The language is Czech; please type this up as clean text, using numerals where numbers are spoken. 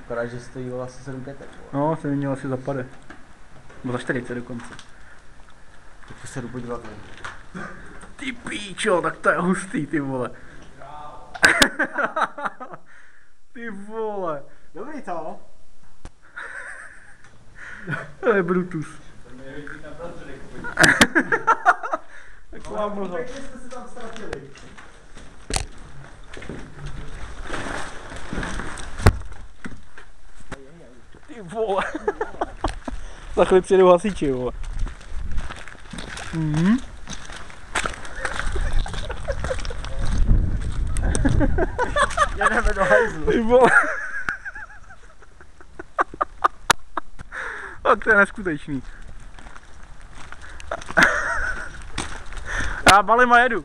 Akorát, že stojí asi 7 pětek. No, jsem měl asi za pade. Nebo za 40 dokonce. Tak se jdu podívat. Ty píčo, tak to je hustý, ty vole. Ty vole. Dobrý to? To je Brutus. Taková mlha. Pěkně jsme se tam ztratili. Ty vole. Za chvíli přijedou hasiči, vole. Jedeme do hajzlu. Ty vole. A to je neskutečný. Já balím a jedu.